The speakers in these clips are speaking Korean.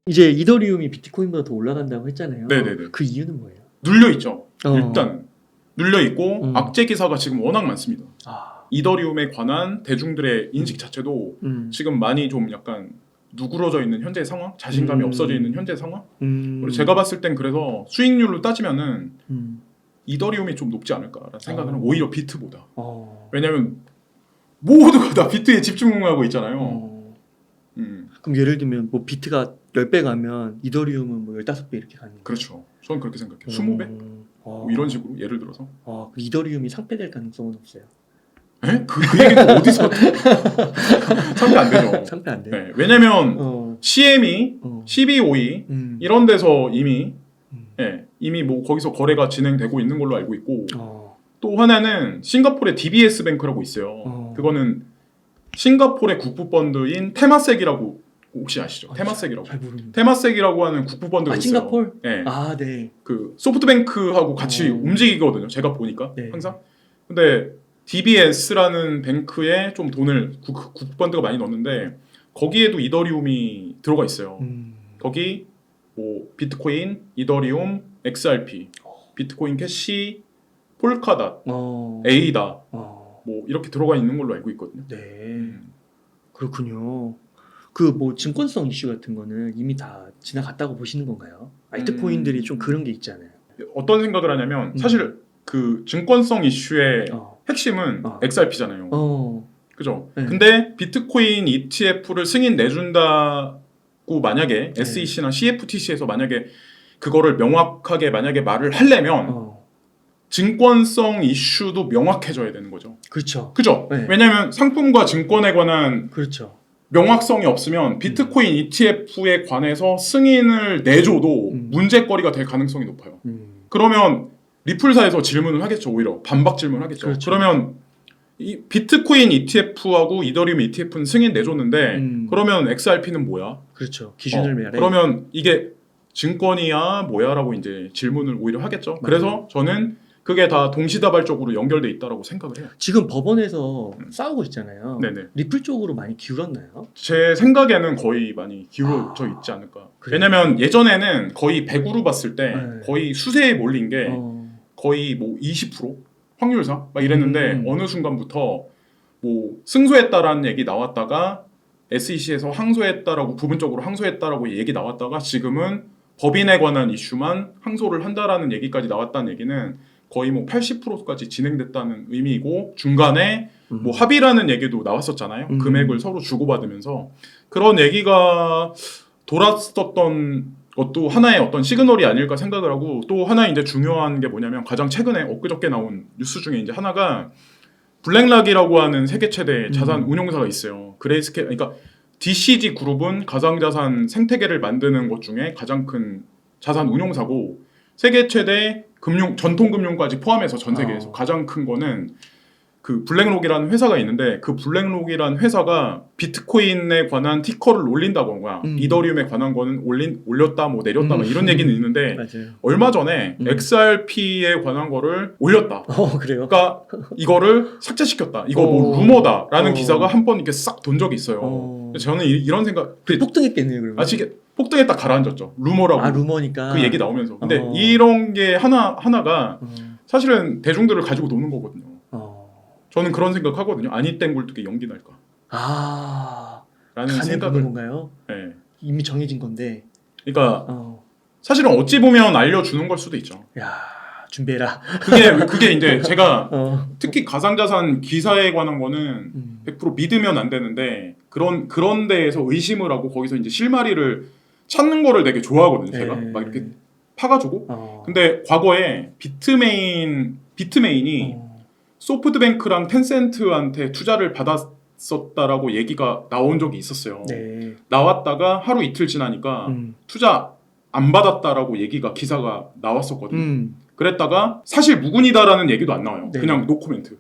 이제 이더리움이 비트코인보다 더 올라간다고 했잖아요. 네네네. 그 이유는 뭐예요? 눌려있죠. 일단 눌려있고 악재 기사가 지금 워낙 많습니다. 아, 이더리움에 관한 대중들의 인식 자체도 지금 많이 좀 약간 누그러져 있는 현재 상황, 자신감이 없어져 있는 현재 상황. 그리고 제가 봤을 땐 그래서 수익률로 따지면은 이더리움이 좀 높지 않을까라는 생각은 오히려 비트보다. 왜냐면 모두가 다 비트에 집중하고 있잖아요. 그럼 예를 들면 뭐 비트가 10배 가면 이더리움은 뭐 15배 이렇게 가는 거예요? 그렇죠. 저는 그렇게 생각해요. 20배? 뭐 이런 식으로 예를 들어서. 그 이더리움이 상폐될 가능성은 없어요. 에? 그 얘기는 어디서 상패 안 되죠. 상폐 안 돼요? 네, 왜냐면 CME, CBOE 이런 데서 이미 이미 뭐 거기서 거래가 진행되고 있는 걸로 알고 있고 또 하나는 싱가포르의 DBS 뱅크라고 있어요. 그거는 싱가포르의 국부 펀드인 테마섹이라고 혹시 아시죠? 테마섹이라고. 잘 모르는데. 테마섹이라고 하는 국부 펀드가 있어요. 싱가포르? 네. 네. 그 소프트뱅크하고 같이 움직이거든요. 제가 보니까 네. 항상. 근데 DBS라는 뱅크에 좀 돈을 국부 펀드가 많이 넣었는데 거기에도 이더리움이 들어가 있어요. 거기 뭐 비트코인, 이더리움, XRP, 비트코인 캐시, 폴카닷, 에이다 뭐 이렇게 들어가 있는 걸로 알고 있거든요. 네. 그렇군요. 그 뭐 증권성 이슈 같은 거는 이미 다 지나갔다고 보시는 건가요? 알트코인들이 좀 그런 게 있잖아요. 어떤 생각을 하냐면 사실 그 증권성 이슈의 핵심은 XRP잖아요. 그죠? 네. 근데 비트코인 ETF를 승인 내준다고 만약에 SEC나 CFTC에서 만약에 그거를 명확하게 만약에 말을 하려면 증권성 이슈도 명확해져야 되는 거죠. 그렇죠. 그죠? 네. 왜냐하면 상품과 증권에 관한 그렇죠. 명확성이 없으면 비트코인 ETF에 관해서 승인을 내줘도 문제거리가 될 가능성이 높아요. 그러면 리플사에서 질문을 하겠죠. 오히려 반박 질문을 하겠죠. 그렇죠. 그러면 이 비트코인 ETF하고 이더리움 ETF는 승인 내줬는데 그러면 XRP는 뭐야? 그렇죠. 기준을 매래. 그러면 이게 증권이야 뭐야라고 이제 질문을 오히려 하겠죠. 그래서 저는 그게 다 동시다발적으로 연결돼 있다라고 생각을 해요. 지금 법원에서 싸우고 있잖아요. 네네. 리플 쪽으로 많이 기울었나요? 제 생각에는 거의 많이 기울어져 있지 않을까. 그래요? 왜냐면 예전에는 거의 100으로 봤을 때 거의 수세에 몰린 게 거의 뭐 20% 확률상 막 이랬는데 어느 순간부터 뭐 승소했다라는 얘기 나왔다가 SEC에서 항소했다라고 부분적으로 항소했다라고 얘기 나왔다가 지금은 법인에 관한 이슈만 항소를 한다라는 얘기까지 나왔다는 얘기는 거의 뭐 80%까지 진행됐다는 의미이고 중간에 뭐 합의라는 얘기도 나왔었잖아요. 금액을 서로 주고받으면서 그런 얘기가 돌았었던 것도 하나의 어떤 시그널이 아닐까 생각을 하고 또 하나 이제 중요한 게 뭐냐면 가장 최근에 엊그저께 나온 뉴스 중에 이제 하나가 블랙락이라고 하는 세계 최대 자산 운용사가 있어요. 그레이스케일 그러니까 DCG 그룹은 가상자산 생태계를 만드는 것 중에 가장 큰 자산 운용사고 세계 최대 금융 전통금융까지 포함해서 전 세계에서 가장 큰 거는 그 블랙록이라는 회사가 있는데 그 블랙록이라는 회사가 비트코인에 관한 티커를 올린다거나 이더리움에 관한 거는 올렸다 뭐 내렸다 뭐 이런 얘기는 있는데 맞아요. 얼마 전에 XRP에 관한 거를 올렸다. 그래요? 그러니까 이거를 삭제시켰다. 이거 뭐 루머다라는 기사가 한 번 이렇게 싹 돈 적이 있어요. 저는 이런 생각 폭등했겠네요, 그러면. 아직 폭등에 딱 가라앉았죠. 루머라고. 루머니까. 그 얘기 나오면서. 근데 이런 게 하나가 사실은 대중들을 가지고 노는 거거든요. 저는 그런 생각하거든요. 아니 땡 굴뚝에 연기 날까. 라는 생각을. 건가요? 네. 이미 정해진 건데. 그러니까 사실은 어찌 보면 알려주는 걸 수도 있죠. 야, 준비해라. 그게 이제 제가 특히 가상자산 기사에 관한 거는 100% 믿으면 안 되는데 그런 데에서 의심을 하고 거기서 이제 실마리를 찾는 거를 되게 좋아하거든요. 제가 막 이렇게 파가지고. 근데 과거에 비트메인이 소프트뱅크랑 텐센트한테 투자를 받았었다라고 얘기가 나온 적이 있었어요. 네. 나왔다가 하루 이틀 지나니까 투자 안 받았다라고 얘기가 기사가 나왔었거든요. 그랬다가 사실 무근이다라는 얘기도 안 나와요. 네. 그냥 노코멘트.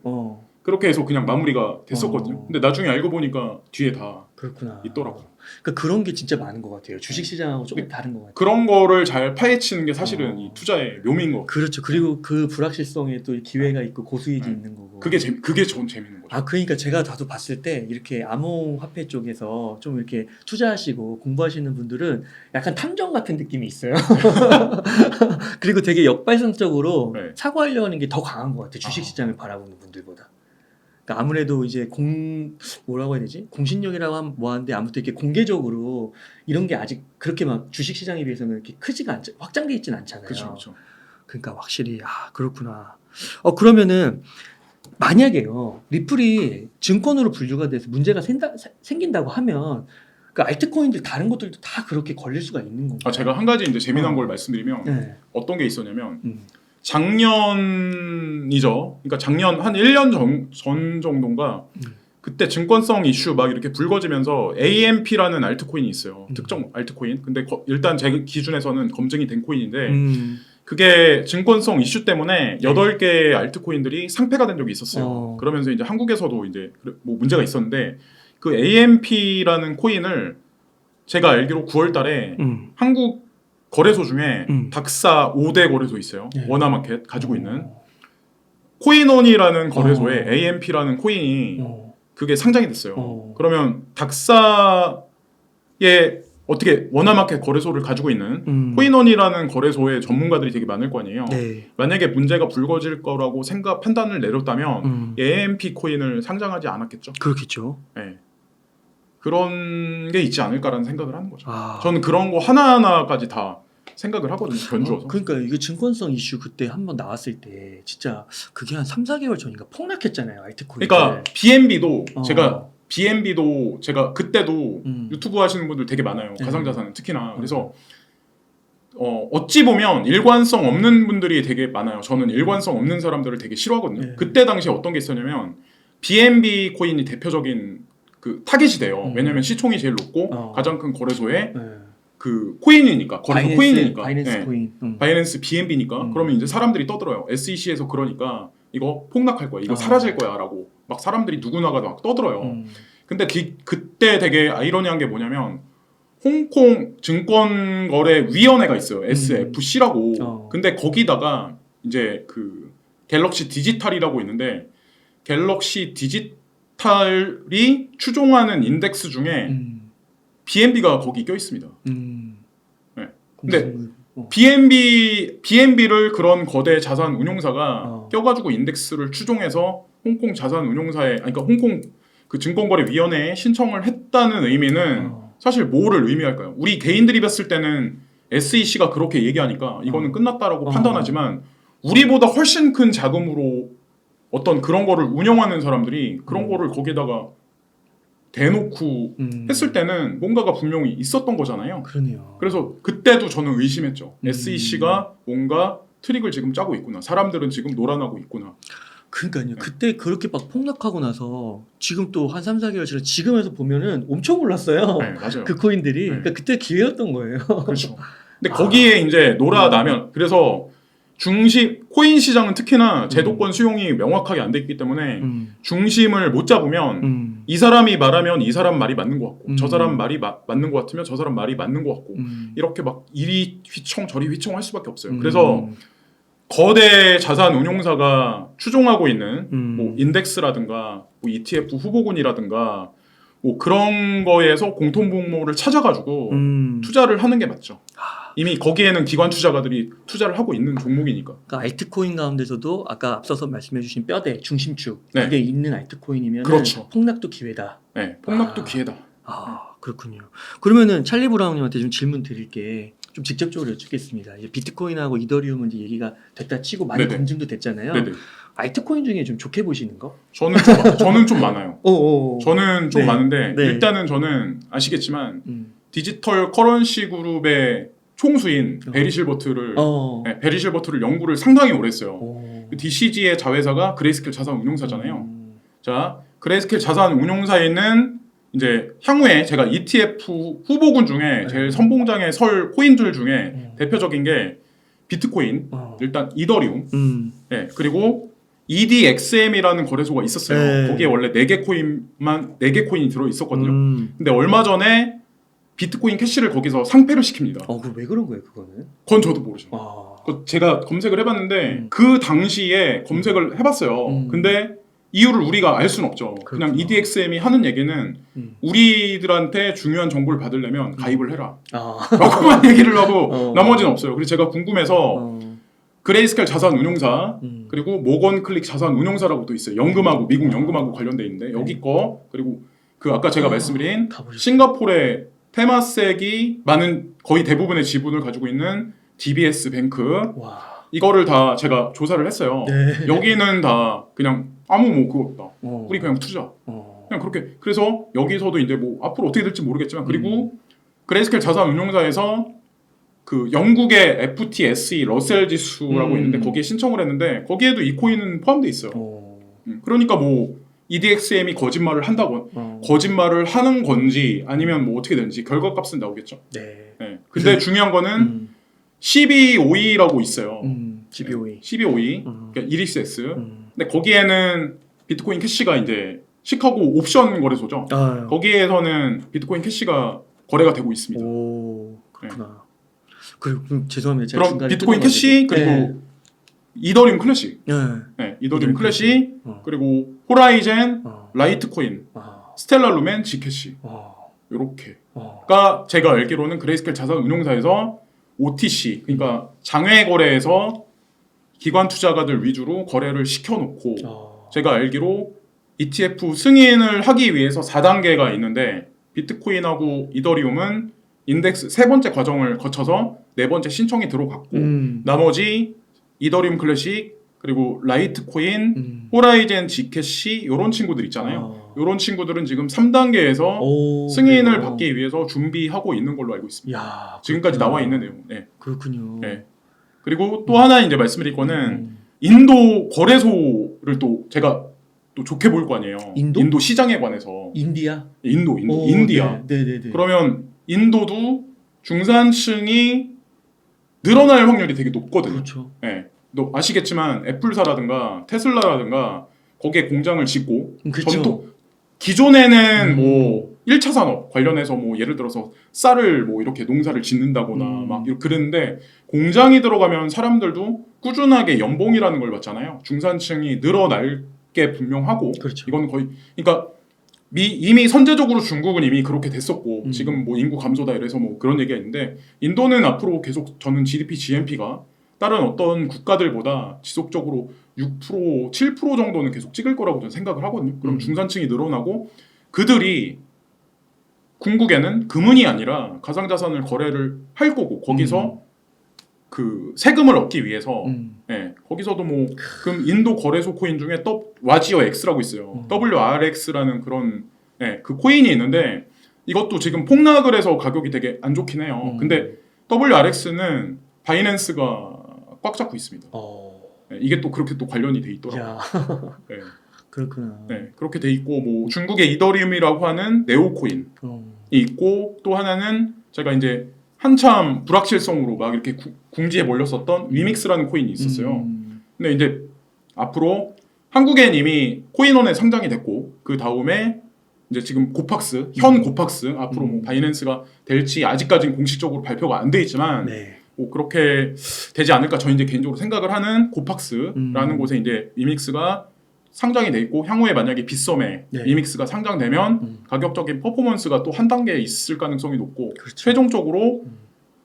그렇게 해서 그냥 마무리가 됐었거든요. 근데 나중에 알고 보니까 뒤에 다 그렇구나. 있더라고요. 그러니까 그런 게 진짜 많은 것 같아요. 주식시장하고 조금 다른 것 같아요. 그런 거를 잘 파헤치는 게 사실은 이 투자의 묘미인 거 같아요. 그렇죠. 그리고 그 불확실성에 또 기회가 있고 고수익이 네. 있는 거고. 그게 전 재밌는 거죠. 아, 그러니까 제가 나도 봤을 때 이렇게 암호화폐 쪽에서 좀 이렇게 투자하시고 공부하시는 분들은 약간 탐정 같은 느낌이 있어요. 그리고 되게 역발상적으로 네. 사고하려고 하는 게 더 강한 것 같아요. 주식시장을 바라보는 분들보다. 그러니까 아무래도 이제 뭐라고 해야 되지? 공신력이라고 하면 뭐하는데 아무튼 이렇게 공개적으로 이런 게 아직 그렇게 막 주식시장에 비해서는 이렇게 크지가 않죠. 확장돼 있지는 않잖아요. 그렇죠. 그러니까 확실히 그렇구나. 그러면은 만약에요 리플이 증권으로 분류가 돼서 문제가 생긴다고 하면 그 알트코인들 다른 것들도 다 그렇게 걸릴 수가 있는 건가요? 제가 한 가지 이제 재미난 걸 말씀드리면 네. 어떤 게 있었냐면 작년이죠. 그러니까 작년 한 1년 전 정도인가 그때 증권성 이슈 막 이렇게 불거지면서 AMP라는 알트코인이 있어요. 특정 알트코인. 근데 일단 제 기준에서는 검증이 된 코인인데 그게 증권성 이슈 때문에 8개의 알트코인들이 상폐가 된 적이 있었어요. 그러면서 이제 한국에서도 이제 뭐 문제가 있었는데 그 AMP라는 코인을 제가 알기로 9월 달에 한국 거래소 중에 닥사 5대 거래소 있어요. 네. 워너마켓 가지고 있는 코인원이라는 거래소에 AMP라는 코인이 그게 상장이 됐어요. 그러면 닥사의 어떻게 워너마켓 거래소를 가지고 있는 코인원이라는 거래소의 전문가들이 되게 많을 거 아니에요. 네. 만약에 문제가 불거질 거라고 판단을 내렸다면 AMP 코인을 상장하지 않았겠죠. 그렇겠죠. 네. 그런 게 있지 않을까라는 생각을 하는 거죠. 저는 그런 거 하나하나까지 다 생각을 하거든요. 견주어서. 그러니까 이게 증권성 이슈 그때 한번 나왔을 때 진짜 그게 한 3-4개월 전인가 폭락했잖아요. 알트코인. 그러니까 BNB도 제가 그때도 유튜브 하시는 분들 되게 많아요. 가상자산은 특히나. 그래서 어찌 보면 일관성 없는 분들이 되게 많아요. 저는 일관성 없는 사람들을 되게 싫어하거든요. 그때 당시에 어떤 게 있었냐면 BNB 코인이 대표적인 그 타깃이 돼요. 왜냐면 시총이 제일 높고 가장 큰 거래소에 그 코인이니까 거래소 코인이니까 바이낸스 코인 바이낸스 BNB니까 그러면 이제 사람들이 떠들어요. SEC에서 그러니까 이거 폭락할 거야, 이거 사라질 거야라고 막 사람들이 누구나가 막 떠들어요. 근데 그때 되게 아이러니한 게 뭐냐면 홍콩 증권거래위원회가 있어요. SFC라고. 근데 거기다가 이제 그 갤럭시 디지털이라고 있는데 갤럭시 디지털이 추종하는 인덱스 중에 BNB가 거기 껴 있습니다. 네. 근데 BNB를 그런 거대 자산 운용사가 껴가지고 인덱스를 추종해서 홍콩 자산 운용사에, 그러니까 홍콩 그 증권거래위원회에 신청을 했다는 의미는 사실 뭐를 의미할까요? 우리 개인들이 봤을 때는 SEC가 그렇게 얘기하니까 이거는 끝났다라고 판단하지만 우리보다 훨씬 큰 자금으로 어떤 그런 거를 운영하는 사람들이 그런 거를 거기다가 대놓고 했을 때는 뭔가가 분명히 있었던 거잖아요. 그러네요. 그래서 그때도 저는 의심했죠. SEC가 뭔가 트릭을 지금 짜고 있구나. 사람들은 지금 놀아나고 있구나. 그러니까요. 그때 그렇게 막 폭락하고 나서 지금 또 한 3-4개월 전에 지금에서 보면은 엄청 올랐어요. 네, 맞아요. 그 코인들이. 그러니까 그때 기회였던 거예요. 그렇죠. 근데 거기에 이제 놀아나면 그래서 코인 시장은 특히나 제도권 수용이 명확하게 안 돼 있기 때문에 중심을 못 잡으면 이 사람이 말하면 이 사람 말이 맞는 것 같고 저 사람 말이 맞는 것 같으면 저 사람 말이 맞는 것 같고 이렇게 막 이리 휘청 저리 휘청 할 수밖에 없어요. 그래서 거대 자산 운용사가 추종하고 있는 뭐 인덱스라든가 뭐 ETF 후보군이라든가 뭐 그런 거에서 공통분모를 찾아가지고 투자를 하는 게 맞죠. 이미 거기에는 기관 투자가들이 투자를 하고 있는 종목이니까. 그러니까 알트코인 가운데서도 아까 앞서서 말씀해주신 뼈대 중심축 네. 그게 있는 알트코인이면 그렇죠. 폭락도 기회다. 네, 폭락도 기회다. 그렇군요. 그러면은 찰리 브라운님한테 좀 질문 드릴게. 좀 직접적으로 여쭙겠습니다. 이제 비트코인하고 이더리움은 이제 얘기가 됐다 치고 많이 네네. 검증도 됐잖아요. 네네. 알트코인 중에 좀 좋게 보시는 거? 저는 좀 많아요. 저는 좀 네. 많은데 네. 일단은 저는 아시겠지만 디지털 커런시 그룹의 총수인 베리 실버트를 베리 실버트를 연구를 상당히 오래 했어요. DCG의 자회사가 그레이스케일 자산 운용사잖아요. 자, 그레이스케일 자산 운용사에 있는 이제 향후에 제가 ETF 후보군 중에 제일 선봉장에 설 코인들 중에 대표적인 게 비트코인, 일단 이더리움, 네, 그리고 EDXM이라는 거래소가 있었어요. 네. 거기에 원래 4개 코인이 들어 있었거든요. 근데 얼마 전에 비트코인 캐시를 거기서 상폐를 시킵니다. 그럼 왜 그런 거예요, 그거는? 그건 저도 모르죠. 아. 제가 검색을 해봤는데 그 당시에 검색을 해봤어요. 근데 이유를 우리가 알 수는 없죠. 그냥 그렇구나. EDXM이 하는 얘기는 우리들한테 중요한 정보를 받으려면 가입을 해라 라고만 얘기를 하고 나머지는 없어요. 그래서 제가 궁금해서 그레이스켈 자산 운용사 그리고 모건 클릭 자산 운용사라고 또 있어요. 연금하고 미국 연금하고 관련돼 있는데 여기 거 그리고 그 아까 제가 말씀드린 싱가포르의 테마섹이 많은 거의 대부분의 지분을 가지고 있는 DBS 뱅크 와. 이거를 다 제가 조사를 했어요. 네. 여기는 다 그냥 아무 뭐 그거 없다. 어. 우리 그냥 투자. 그냥 그렇게 그래서 여기서도 이제 뭐 앞으로 어떻게 될지 모르겠지만 그리고 그레이스켈 자산 운용사에서 그 영국의 FTSE 러셀 지수라고 있는데 거기에 신청을 했는데 거기에도 이 코인은 포함돼 있어요. 그러니까 뭐 EDXM이 거짓말을 한다고 거짓말을 하는 건지 아니면 뭐 어떻게 되는지 결과값은 나오겠죠. 네. 네. 근데 중요한 거는 CBOE라고 있어요. CBOE. CBOE. 그러니까 이리스X. 근데 거기에는 비트코인 캐시가 이제 시카고 옵션 거래소죠. 거기에서는 비트코인 캐시가 거래가 되고 있습니다. 오, 그렇구나. 그리고 죄송합니다. 제가 그럼 중간에 비트코인 끊어가지고. 캐시 그리고 네. 이더리움 클래식. 네. 네, 이더리움 클래식 그리고 호라이젠, 라이트코인, 스텔라 루멘, 지캐시. 요렇게가 제가 알기로는 그레이스켈 자산 운용사에서 OTC 그러니까 장외 거래에서 기관 투자가들 위주로 거래를 시켜놓고 제가 알기로 ETF 승인을 하기 위해서 4단계가 있는데 비트코인하고 이더리움은 인덱스 3번째 과정을 거쳐서 4번째 신청이 들어갔고 나머지 이더리움 클래식 그리고 라이트코인, 호라이젠, 지캐시 이런 친구들 있잖아요. 이런 친구들은 지금 3단계에서 승인을 받기 위해서 준비하고 있는 걸로 알고 있습니다. 야, 지금까지 나와 있는 내용. 네. 그렇군요. 네. 그리고 또 하나 이제 말씀드릴 거는 인도 거래소를 또 제가 또 좋게 볼 거 아니에요. 인도 시장에 관해서. 인디아? 인디아. 네. 그러면 인도도 중산층이 늘어날 확률이 되게 높거든요. 그렇죠. 네. 또 아시겠지만 애플사라든가 테슬라라든가 거기에 공장을 짓고 그렇죠. 기존에는 뭐 1차 산업 관련해서 뭐 예를 들어서 쌀을 뭐 이렇게 농사를 짓는다거나 막 이렇게 그랬는데 공장이 들어가면 사람들도 꾸준하게 연봉이라는 걸 받잖아요. 중산층이 늘어날 게 분명하고 그렇죠. 이건 거의 그러니까 이미 선제적으로 중국은 이미 그렇게 됐었고 지금 뭐 인구 감소다 이래서 뭐 그런 얘기가 있는데 인도는 앞으로 계속 저는 GDP, GNP가 다른 어떤 국가들보다 지속적으로 6%, 7% 정도는 계속 찍을 거라고 저는 생각을 하거든요. 그럼 중산층이 늘어나고 그들이 궁극에는 금은이 아니라 가상자산을 거래를 할 거고 거기서 그 세금을 얻기 위해서 거기서도 뭐 그럼 인도 거래소 코인 중에 와지어 X라고 있어요. WRX라는 그런 그 코인이 있는데 이것도 지금 폭락을 해서 가격이 되게 안 좋긴 해요. 근데 WRX는 바이낸스가 꽉 잡고 있습니다. 이게 또 그렇게 또 관련이 돼 있더라고요. 그렇구나. 그렇게 돼 있고 뭐 중국의 이더리움이라고 하는 네오 코인이 있고 또 하나는 제가 이제 한참 불확실성으로 막 이렇게 궁지에 몰렸었던 위믹스라는 코인이 있었어요. 근데 이제 앞으로 한국엔 이미 코인원에 상장이 됐고 그 다음에 이제 지금 고팍스 현 고팍스 앞으로 뭐 바이낸스가 될지 아직까지는 공식적으로 발표가 안 돼 있지만 뭐 그렇게 되지 않을까 저는 이제 개인적으로 생각을 하는 고팍스라는 곳에 이제 위믹스가 상장이 돼 있고 향후에 만약에 빗썸에 위믹스가 상장되면 가격적인 퍼포먼스가 또 한 단계 있을 가능성이 높고 최종적으로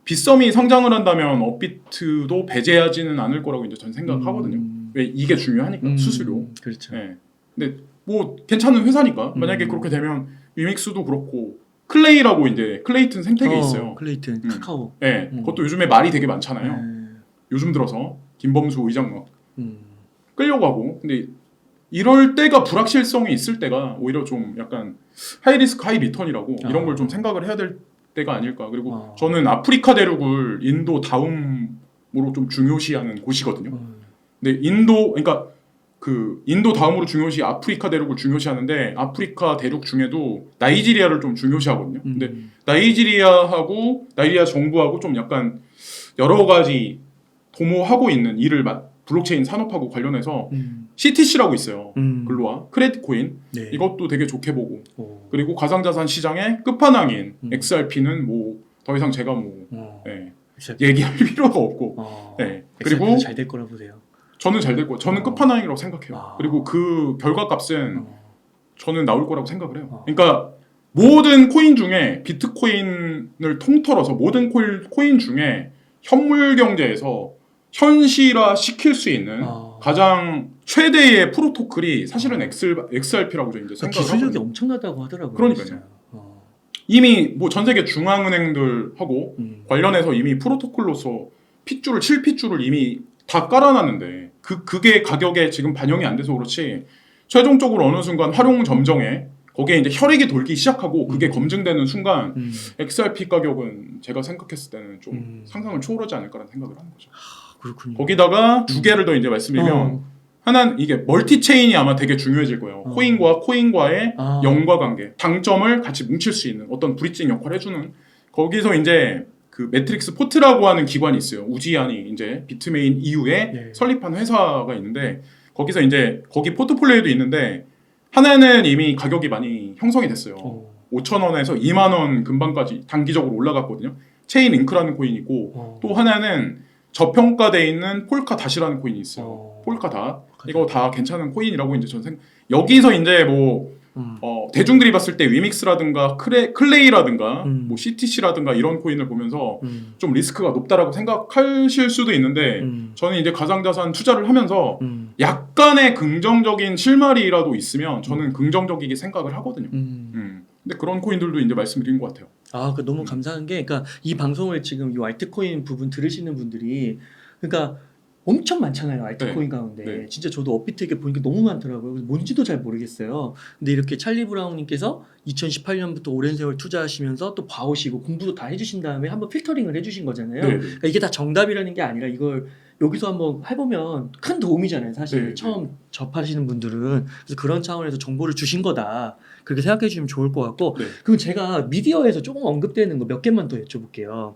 빗썸이 상장을 한다면 업비트도 배제하지는 않을 거라고 이제 저는 생각하거든요. 왜 이게 중요하니까 수수료. 그렇죠. 근데 뭐 괜찮은 회사니까 만약에 그렇게 되면 위믹스도 그렇고 클레이라고 이제 클레이튼 생태계 있어요. 클레이튼 카카오. 그것도 요즘에 말이 되게 많잖아요. 요즘 들어서 김범수 의장 막 끌려고 하고 근데 이럴 때가 불확실성이 있을 때가 오히려 좀 약간 하이 리스크 하이 리턴이라고 이런 걸 좀 생각을 해야 될 때가 아닐까. 그리고 저는 아프리카 대륙을 인도 다음으로 좀 중요시하는 곳이거든요. 근데 그러니까 그 인도 다음으로 중요시 아프리카 대륙을 중요시하는데 아프리카 대륙 중에도 나이지리아를 좀 중요시하거든요. 근데 나이지리아 정부하고 좀 약간 여러 가지 도모하고 있는 일을 블록체인 산업하고 관련해서 CTC라고 있어요. 글로아 크레딧 코인 네. 이것도 되게 좋게 보고 오. 그리고 가상자산 시장의 끝판왕인 XRP는 뭐 더 이상 제가 뭐 얘기할 필요가 없고 네. 그리고 잘 될 거라 보세요. 저는 잘 될 거예요. 저는 끝판왕이라고 생각해요. 그리고 그 결과값은 저는 나올 거라고 생각을 해요. 그러니까 모든 코인 중에 비트코인을 통틀어서 모든 코인 중에 현물 경제에서 현실화 시킬 수 있는 가장 최대의 프로토콜이 사실은 XRP라고 저는 이제 생각을 기술력이 하거든요. 엄청나다고 하더라고요. 그러니까요. 이미 뭐 전 세계 중앙은행들하고 관련해서 이미 프로토콜로서 핏줄을 7핏줄을 이미 다 깔아놨는데 그게 가격에 지금 반영이 안 돼서 그렇지 최종적으로 어느 순간 활용 점정에 거기에 이제 혈액이 돌기 시작하고 그게 검증되는 순간 XRP 가격은 제가 생각했을 때는 좀 상상을 초월하지 않을까라는 생각을 하는 거죠. 그렇군요. 거기다가 두 개를 더 이제 말씀드리면 하나는 이게 멀티 체인이 아마 되게 중요해질 거예요. 코인과의 연과 관계, 장점을 같이 뭉칠 수 있는 어떤 브릿징 역할을 해주는 거기서 이제 그 매트릭스 포트라고 하는 기관이 있어요. 우지안이 이제 비트메인 이후에 설립한 회사가 있는데 거기서 이제 거기 포트폴리오도 있는데 하나는 이미 가격이 많이 형성이 됐어요. 5,000원에서 2만 원 근방까지 단기적으로 올라갔거든요. 체인링크라는 코인이 있고 또 하나는 저평가돼 있는 폴카닷이라는 코인이 있어요. 폴카닷 이거 다 괜찮은 코인이라고 이제 저는 여기서 이제 뭐 대중들이 봤을 때 위믹스라든가 클레이라든가 뭐 CTC라든가 이런 코인을 보면서 좀 리스크가 높다라고 생각하실 수도 있는데 저는 이제 가상자산 투자를 하면서 약간의 긍정적인 실마리라도 있으면 저는 긍정적이게 생각을 하거든요. 근데 그런 코인들도 이제 말씀드린 것 같아요. 그 너무 감사한 게, 그러니까 이 방송을 지금 이 알트코인 부분 들으시는 분들이, 그러니까 엄청 많잖아요, 알트코인 가운데. 진짜 저도 업비트 이렇게 보니까 너무 많더라고요. 그래서 뭔지도 잘 모르겠어요. 근데 이렇게 찰리 브라운님께서 2018년부터 오랜 세월 투자하시면서 또 봐오시고 공부도 다 해주신 다음에 한번 필터링을 해주신 거잖아요. 그러니까 이게 다 정답이라는 게 아니라 이걸 여기서 한번 해보면 큰 도움이잖아요, 사실. 처음 접하시는 분들은. 그래서 그런 차원에서 정보를 주신 거다, 그렇게 생각해 주시면 좋을 것 같고. 그럼 제가 미디어에서 조금 언급되는 거 몇 개만 더 여쭤볼게요.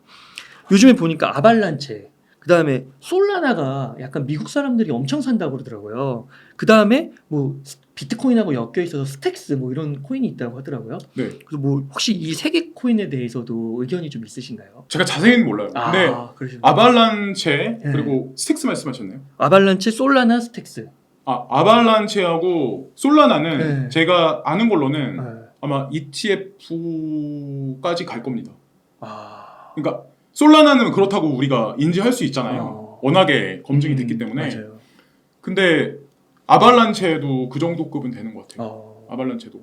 요즘에 보니까 아발란체, 그 다음에 솔라나가 약간 미국 사람들이 엄청 산다고 그러더라고요. 그 다음에 뭐 비트코인하고 엮여 있어서 스택스 뭐 이런 코인이 있다고 하더라고요. 그래서 뭐 혹시 이 세 개 코인에 대해서도 의견이 좀 있으신가요? 제가 자세히는 몰라요. 근데 아발란체 그리고 스택스 말씀하셨나요? 아발란체, 솔라나, 스택스. 아발란체하고 솔라나는 제가 아는 걸로는 아마 ETF까지 갈 겁니다. 그러니까 솔라나는 그렇다고 우리가 인지할 수 있잖아요. 워낙에 검증이 됐기 때문에. 맞아요. 근데 아발란체도 그 정도 급은 되는 것 같아요. 아발란체도.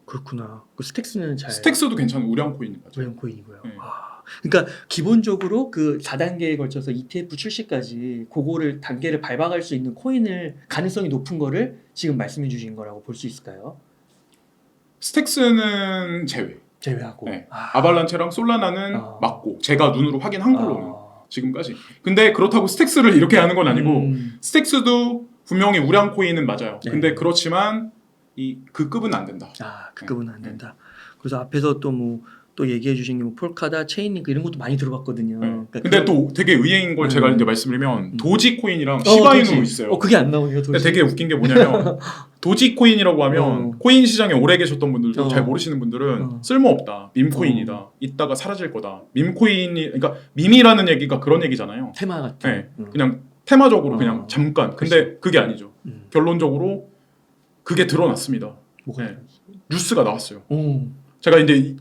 그렇구나. 그 스택스는 스택스도 괜찮은 우량 코인인 거죠. 우량 코인이고요. 그러니까 기본적으로 그 4단계에 걸쳐서 ETF 출시까지 그거를 단계를 밟아갈 수 있는 코인을 가능성이 높은 거를 지금 말씀해 주신 거라고 볼 수 있을까요? 스택스는 제외하고 아발란체랑 솔라나는 맞고 제가 눈으로 확인한 걸로는 지금까지. 근데 그렇다고 스택스를 이렇게 하는 건 아니고 스택스도 분명히 우량 코인은 맞아요. 근데 그렇지만 그 급은 안 된다. 그 급은 안 된다. 그래서 앞에서 또 얘기해 주신 게 뭐 폴카다, 체인링크 이런 것도 많이 들어봤거든요. 그러니까 근데 또 되게 의외인 걸 제가 이제 말씀드리면 도지코인이랑 시바이누 있어요. 그게 안 나오네요. 도지. 되게 웃긴 게 뭐냐면 도지코인이라고 하면 코인 시장에 오래 계셨던 분들도 잘 모르시는 분들은 쓸모없다, 밈코인이다, 이따가 사라질 거다. 밈코인이 그러니까 밈이라는 얘기가 그런 얘기잖아요. 테마 같은. 그냥 테마적으로 그냥 잠깐. 근데 그게 아니죠. 결론적으로 그게 드러났습니다. 뉴스가 나왔어요. 제가 이제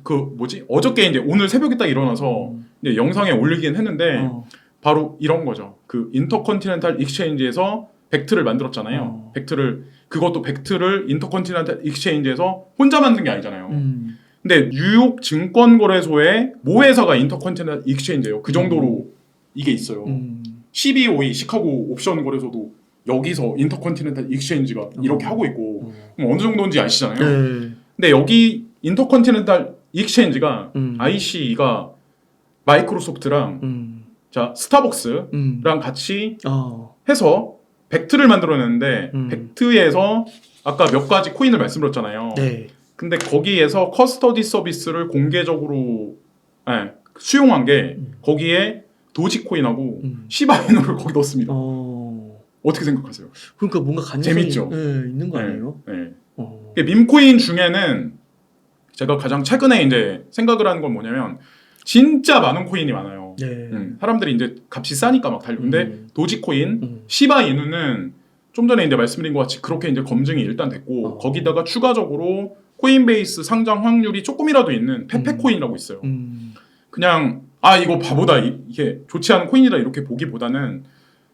어저께 이제 오늘 새벽에 딱 일어나서 이제 영상에 올리긴 했는데 바로 이런 거죠. 그 인터컨티넨탈 익스체인지에서 벡트를 만들었잖아요. 그것도 벡트를 인터컨티넨탈 익스체인지에서 혼자 만든 게 아니잖아요. 근데 뉴욕 증권거래소의 모회사가 인터컨티넨탈 익스체인지예요. 그 정도로 이게 있어요. CBOE 시카고 옵션 거래소도 여기서 인터컨티넨탈 익스체인지가 이렇게 하고 있고 어느 정도인지 아시잖아요. 근데 여기 인터컨티넨탈 익스체인지가 ICE가 마이크로소프트랑 스타벅스랑 같이 해서 벡트를 만들어냈는데 벡트에서 아까 몇 가지 코인을 말씀드렸잖아요. 근데 거기에서 커스터디 서비스를 공개적으로 수용한 게 거기에 도지코인하고 시바이누를 거기 넣었습니다. 어떻게 생각하세요? 그러니까 뭔가 가능성이 재밌죠? 있는 거 네, 아니에요? 네. 어. 밈코인 중에는 제가 가장 최근에 이제 생각을 하는 건 뭐냐면 진짜 많은 코인이 많아요. 네. 사람들이 이제 값이 싸니까 막 달려. 근데 도지코인, 시바이누는 좀 전에 이제 말씀드린 것 같이 그렇게 이제 검증이 일단 됐고 거기다가 추가적으로 코인베이스 상장 확률이 조금이라도 있는 페페코인이라고 있어요. 그냥 이거 바보다 이게 좋지 않은 코인이다 이렇게 보기보다는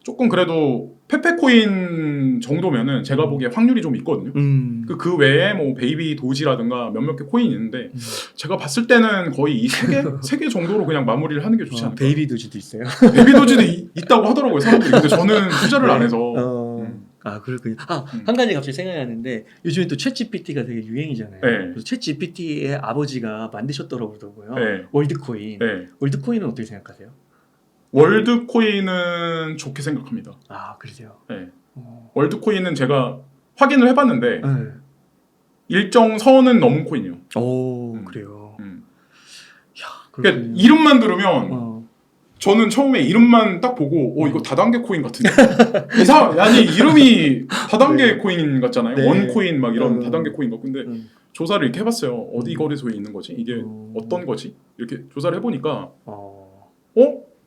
조금 그래도 페페코인 정도면은 제가 보기에 확률이 좀 있거든요. 그 외에 뭐 베이비 도지라든가 몇몇 개 코인이 있는데 제가 봤을 때는 거의 이 세 개 정도로 그냥 마무리를 하는 게 좋지 않을까. 베이비 도지도 있어요. 베이비 도지도 있다고 하더라고요 사람들이. 근데 저는 투자를 안 해서. 그렇군요. 한 가지 갑자기 생각이 나는데 요즘에 또 챗GPT가 되게 유행이잖아요. 네. 그래서 챗GPT의 아버지가 만드셨더라고요. 네. 월드코인. 네. 월드코인은 어떻게 생각하세요? 월드코인은 좋게 생각합니다. 그러세요? 네. 월드코인은 제가 확인을 해봤는데 네. 일정 선은 넘은 코인이요. 그래요. 그러니까 이름만 들으면 저는 처음에 이름만 딱 보고 이거 다단계 코인 같은데 아니 이름이 다단계 네. 코인 같잖아요. 네. 원코인 막 이런 다단계 코인 같고 근데 조사를 이렇게 해봤어요. 어디 거래소에 있는 거지? 이게 어떤 거지? 이렇게 조사를 해보니까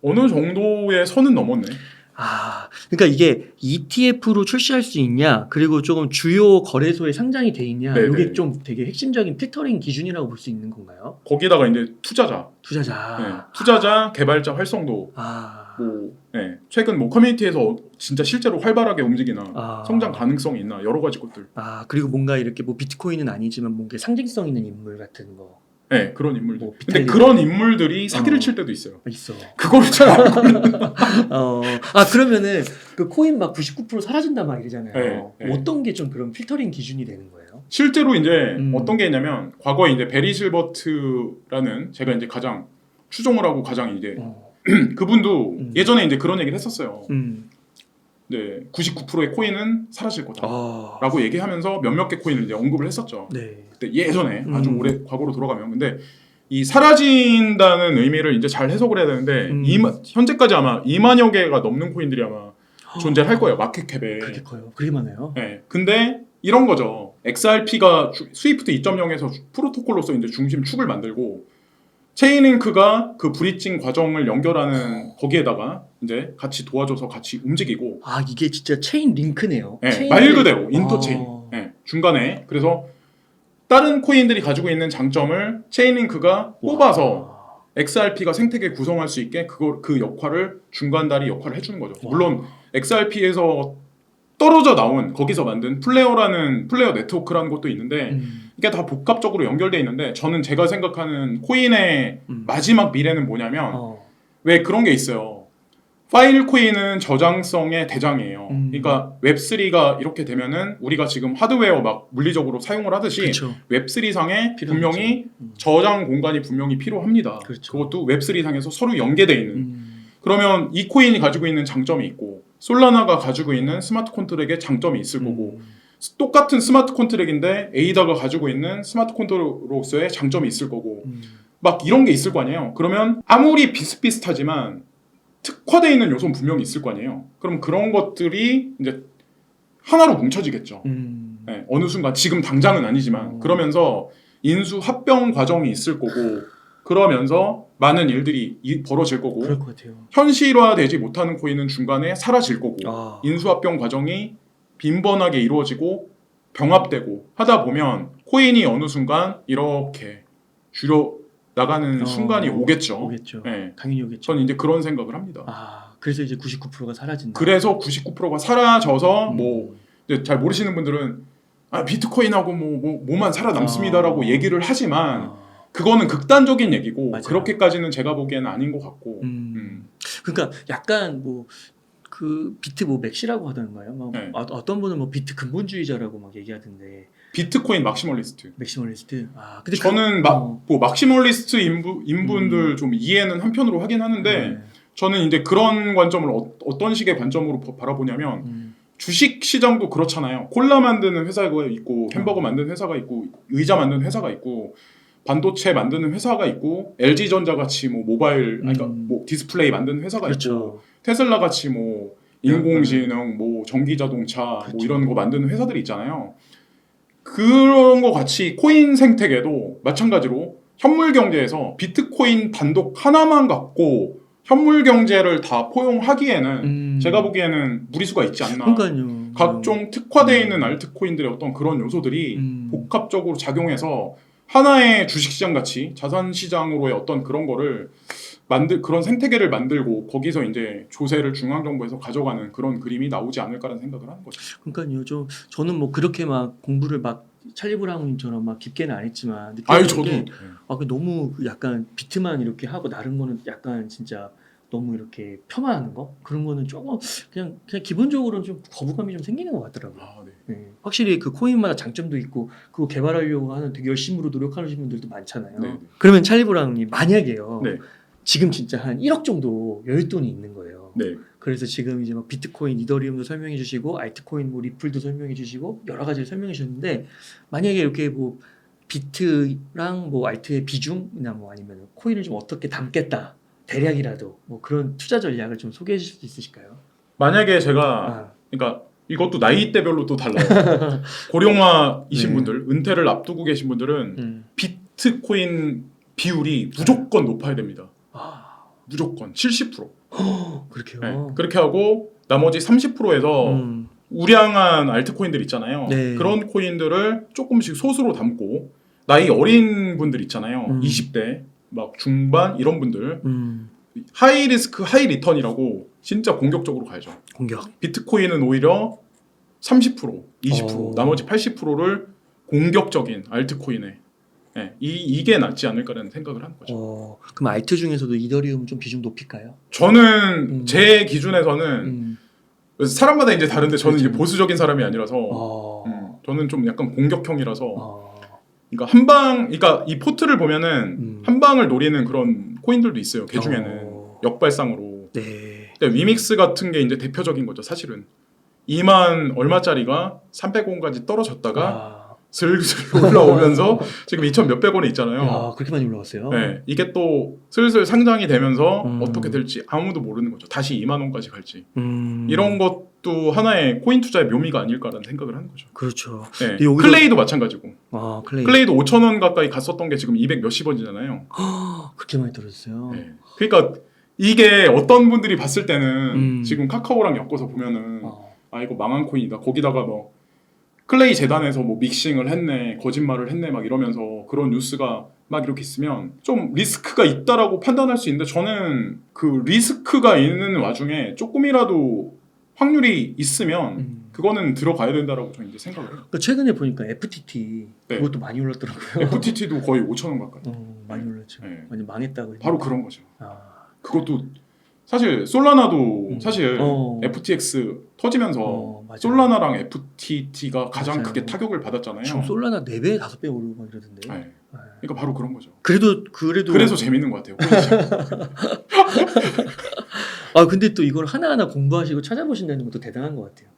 어느 정도의 선은 넘었네. 그러니까 이게 ETF로 출시할 수 있냐, 그리고 조금 주요 거래소에 상장이 돼 있냐, 네네. 이게 좀 되게 핵심적인 필터링 기준이라고 볼 수 있는 건가요? 거기다가 이제 투자자, 개발자 활성도, 최근 뭐 커뮤니티에서 진짜 실제로 활발하게 움직이나 성장 가능성이 있나 여러 가지 것들. 그리고 뭔가 이렇게 뭐 비트코인은 아니지만 뭔가 상징성 있는 인물 같은 거. 네, 그런 인물들. 뭐 근데 그런 인물들이 사기를 칠 때도 있어요. 있어. 그걸 잘 안 걸려. 그러면은 그 코인 막 99% 사라진다 막 이러잖아요. 네. 어떤 게 좀 그런 필터링 기준이 되는 거예요? 실제로 이제 어떤 게 있냐면 과거에 이제 베리 실버트라는 제가 이제 가장 추종을 하고 가장 이제 그분도 예전에 이제 그런 얘기를 했었어요. 네, 99%의 코인은 사라질 거다라고 얘기하면서 몇몇 개 코인을 이제 언급을 했었죠. 네. 그때 예전에 아주 오래 과거로 돌아가면 근데 이 사라진다는 의미를 이제 잘 해석을 해야 되는데 현재까지 아마 2만여 개가 넘는 코인들이 아마 존재할 거예요. 마켓캡에. 그렇게 커요? 그렇게 많아요? 네. 근데 이런 거죠. XRP가 스위프트 2.0에서 프로토콜로서 이제 중심 축을 만들고 체인링크가 그 브리징 과정을 연결하는 거기에다가 이제 같이 도와줘서 같이 움직이고 이게 진짜 체인 링크네요. 네, 말 그대로 인터체인 중간에 그래서 다른 코인들이 가지고 있는 장점을 체인링크가 뽑아서 XRP가 생태계 구성할 수 있게 그 역할을 중간다리 역할을 해주는 거죠. 물론 XRP에서 떨어져 나온 거기서 만든 플레어 네트워크라는 것도 있는데 이게 다 복합적으로 연결돼 있는데 저는 제가 생각하는 코인의 마지막 미래는 뭐냐면 왜 그런 게 있어요. 파일 코인은 저장성의 대장이에요. 그러니까 웹3가 이렇게 되면은 우리가 지금 하드웨어 막 물리적으로 사용을 하듯이 그렇죠. 웹3상에 분명히 저장 공간이 분명히 필요합니다. 그렇죠. 그것도 웹3상에서 서로 연계돼 있는. 그러면 이 코인이 가지고 있는 장점이 있고 솔라나가 가지고 있는 스마트 콘트랙의 장점이 있을 거고 똑같은 스마트 콘트랙인데 에이다가 가지고 있는 스마트 콘트랙으로서의 장점이 있을 거고 막 이런 게 있을 거 아니에요. 그러면 아무리 비슷비슷하지만 특화되어 있는 요소는 분명히 있을 거 아니에요. 그럼 그런 것들이 이제 하나로 뭉쳐지겠죠. 네, 어느 순간 지금 당장은 아니지만 그러면서 인수 합병 과정이 있을 거고 그러면서 많은 일들이 벌어질 거고 그럴 것 같아요. 현실화되지 못하는 코인은 중간에 사라질 거고 인수합병 과정이 빈번하게 이루어지고 병합되고 하다 보면 코인이 어느 순간 이렇게 줄여 나가는 순간이 오겠죠. 네. 당연히 오겠죠. 저는 이제 그런 생각을 합니다. 그래서 이제 99%가 사라진다. 그래서 99%가 사라져서 뭐 이제 잘 모르시는 분들은 비트코인하고 뭐만 살아남습니다라고 얘기를 하지만 그거는 극단적인 얘기고 맞아요. 그렇게까지는 제가 보기에는 아닌 것 같고. 그러니까 약간 그 비트 맥시라고 하던가요? 어떤 분은 비트 근본주의자라고 막 얘기하던데. 비트코인 막시멀리스트. 맥시멀리스트. 근데 저는 막시멀리스트 인분들 좀 이해는 한편으로 하긴 하는데 저는 이제 그런 관점을 어떤 식의 관점으로 바라보냐면 주식 시장도 그렇잖아요. 콜라 만드는 회사가 있고 햄버거 만드는 회사가 있고 의자 만드는 회사가 있고 반도체 만드는 회사가 있고 LG전자 같이 모바일 그러니까 디스플레이 만드는 회사가 있고 테슬라 같이 인공지능, 뭐 전기자동차, 뭐 그쵸. 이런 거 만드는 회사들이 있잖아요. 그런 거 같이 코인 생태계도 마찬가지로 현물 경제에서 비트코인 단독 하나만 갖고 현물 경제를 다 포용하기에는 제가 보기에는 무리수가 있지 않나. 그러니까요. 각종 특화되어 있는 알트코인들의 어떤 그런 요소들이 음. 복합적으로 작용해서 하나의 주식시장 같이 자산시장으로의 어떤 그런 거를 그런 생태계를 만들고 거기서 이제 조세를 중앙정부에서 가져가는 그런 그림이 나오지 않을까라는 생각을 하는 거죠. 그러니까요. 저는 뭐 그렇게 막 공부를 막 찰리 브라운님처럼 막 깊게는 안 했지만 아니 느끼는 저도 게 너무 약간 비트만 이렇게 하고 다른 거는 약간 진짜 너무 이렇게 폄하하는 거 그런 거는 조금 그냥 기본적으로는 좀 거부감이 좀 생기는 것 같더라고요. 아, 네. 네. 확실히 그 코인마다 장점도 있고 그거 개발하려고 하는 되게 열심으로 노력하는 분들도 많잖아요. 네. 그러면 찰리 브라운님 만약에요. 네. 지금 진짜 한 1억 정도 여윳돈이 있는 거예요. 네. 그래서 지금 이제 막 비트코인, 이더리움도 설명해 주시고 알트코인 뭐 리플도 설명해 주시고 여러 가지를 설명해 주셨는데 만약에 이렇게 뭐 비트랑 뭐 알트의 비중이나 뭐 아니면 코인을 좀 어떻게 담겠다 대략이라도 뭐 그런 투자 전략을 좀 소개해 주실 수 있으실까요? 만약에 제가 그러니까 이것도 나이대별로 또 달라요. 고령화이신 네. 분들, 은퇴를 앞두고 계신 분들은 비트코인 비율이 무조건 높아야 됩니다. 무조건 70%. 그렇게요. 네, 그렇게 하고 나머지 30%에서 우량한 알트코인들 있잖아요. 네. 그런 코인들을 조금씩 소수로 담고 나이 어린 분들 있잖아요. 20대 막 중반 이런 분들 하이 리스크 하이 리턴이라고 진짜 공격적으로 가야죠. 공격. 비트코인은 오히려 30%, 20%, 나머지 80%를 공격적인 알트코인에 이게 낫지 않을까라는 생각을 하는 거죠. 그럼 알트 중에서도 이더리움 좀 비중 높일까요? 저는 제 기준에서는 사람마다 이제 다른데 저는 그렇죠. 이제 보수적인 사람이 아니라서 저는 좀 약간 공격형이라서 그러니까 그러니까 이 포트를 보면은 한 방을 노리는 그런 코인들도 있어요. 그 중에는 역발상으로. 네. 근데 위믹스 같은 게 이제 대표적인 거죠. 사실은 2만 얼마짜리가 300원까지 떨어졌다가 슬슬 올라오면서 지금 2천 몇백 원에 있잖아요. 야, 그렇게 많이 올라왔어요? 네, 이게 또 슬슬 상장이 되면서 어떻게 될지 아무도 모르는 거죠. 다시 2만 원까지 갈지. 이런 것도 하나의 코인 투자의 묘미가 아닐까라는 생각을 하는 거죠. 그렇죠. 네, 여기서... 클레이도 마찬가지고. 클레이. 클레이도 5천 원 가까이 갔었던 게 지금 200 몇십 원이잖아요. 그렇게 많이 떨어졌어요. 네. 그러니까 이게 어떤 분들이 봤을 때는 지금 카카오랑 엮어서 보면은 이거 망한 코인이다. 거기다가 뭐 클레이 재단에서 뭐 믹싱을 했네, 거짓말을 했네 막 이러면서 그런 뉴스가 막 이렇게 있으면 좀 리스크가 있다라고 판단할 수 있는데 저는 그 리스크가 있는 와중에 조금이라도 확률이 있으면 그거는 들어가야 된다라고 저는 이제 생각을 해요. 그러니까 최근에 보니까 FTT 그것도 많이 올랐더라고요. FTT도 거의 5천 원 가까이. 많이 올랐죠. 완전 망했다고. 바로 그런 거죠. 그것도 사실 솔라나도 사실 FTX 터지면서 솔라나랑 FTT가 가장 크게 타격을 받았잖아요. 지금 솔라나 4배, 5배 오르고 막 이러던데. 그러니까 바로 그런 거죠. 그래도 재밌는 것 같아요. 근데 또 이걸 하나하나 공부하시고 찾아보신다는 것도 대단한 것 같아요.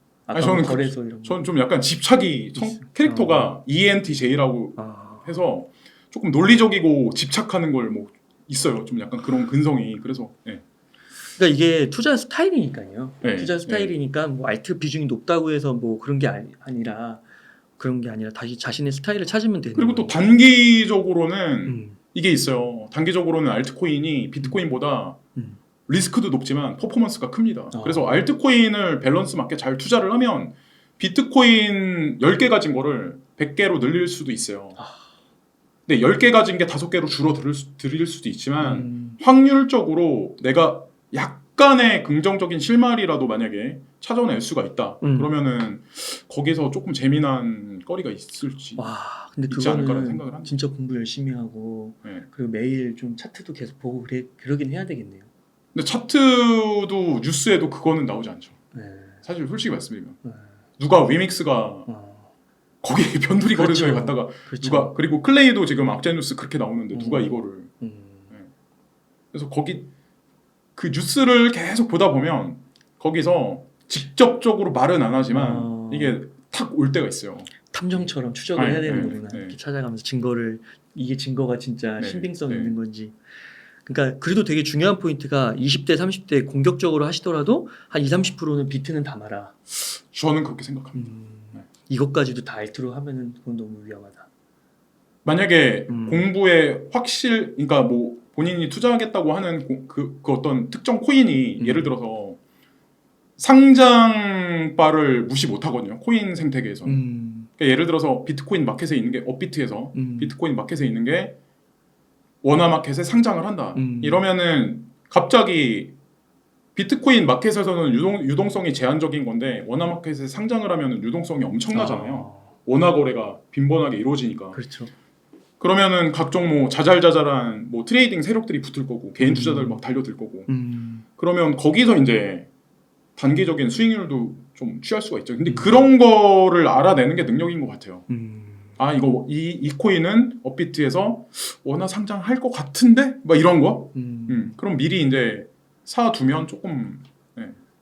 저는 거래소 이런 거. 저는 좀 약간 집착이 캐릭터가 ENTJ라고 해서 조금 논리적이고 집착하는 걸 뭐 있어요. 좀 약간 그런 근성이. 그래서 그러니까 이게 투자 스타일이니까요. 네, 투자 스타일이니까 뭐 알트 비중이 높다고 해서 뭐 그런 게 아니라 다시 자신의 스타일을 찾으면 되는. 그리고 또 단기적으로는 이게 있어요. 단기적으로는 알트코인이 비트코인보다 리스크도 높지만 퍼포먼스가 큽니다. 그래서 알트코인을 밸런스 맞게 잘 투자를 하면 비트코인 10개 가진 거를 100개로 늘릴 수도 있어요. 근데 10개 가진 게 5개로 줄어들 수도 있지만 확률적으로 내가 약간의 긍정적인 실마리라도 만약에 찾아낼 수가 있다. 그러면은 거기서 조금 재미난 거리가 있을지 근데 있지 않을까라는 그거는 생각을 합니다. 진짜 공부 열심히 하고 그리고 매일 좀 차트도 계속 보고 그러긴 해야 되겠네요. 근데 차트도 뉴스에도 그거는 나오지 않죠. 네. 사실 솔직히 말씀드리면 누가 위믹스가 거기 변두리 거래소에 갔다가 누가 그리고 클레이도 지금 악재 뉴스 그렇게 나오는데 누가 이거를 그래서 거기 그 뉴스를 계속 보다 보면 거기서 직접적으로 말은 안 하지만 이게 탁 올 때가 있어요. 탐정처럼 추적을 해야 되는 거구나. 이렇게 찾아가면서 이게 증거가 진짜 신빙성 있는 건지. 그러니까 그래도 되게 중요한 포인트가 20대, 30대 공격적으로 하시더라도 한 2, 30%는 비트는 담아라. 저는 그렇게 생각합니다. 네. 이것까지도 다 알트로 하면은 그건 너무 위험하다. 만약에 공부에 그러니까 뭐 본인이 투자하겠다고 하는 그 어떤 특정 코인이 예를 들어서 상장바를 무시 못하거든요. 코인 생태계에서는. 그러니까 예를 들어서 비트코인 마켓에 있는 게 업비트에서 비트코인 마켓에 있는 게 원화마켓에 상장을 한다. 이러면은 갑자기 비트코인 마켓에서는 유동성이 제한적인 건데 원화마켓에 상장을 하면은 유동성이 엄청나잖아요. 원화 거래가 빈번하게 이루어지니까. 그렇죠. 그러면은 각종 뭐 자잘자잘한 뭐 트레이딩 세력들이 붙을 거고 개인 투자들 막 달려들 거고. 그러면 거기서 이제 단기적인 수익률도 좀 취할 수가 있죠. 근데 그런 거를 알아내는 게 능력인 것 같아요. 아 이거 이 코인은 업비트에서 원화 상장할 것 같은데 막 이런 거. 그럼 미리 이제 사두면 조금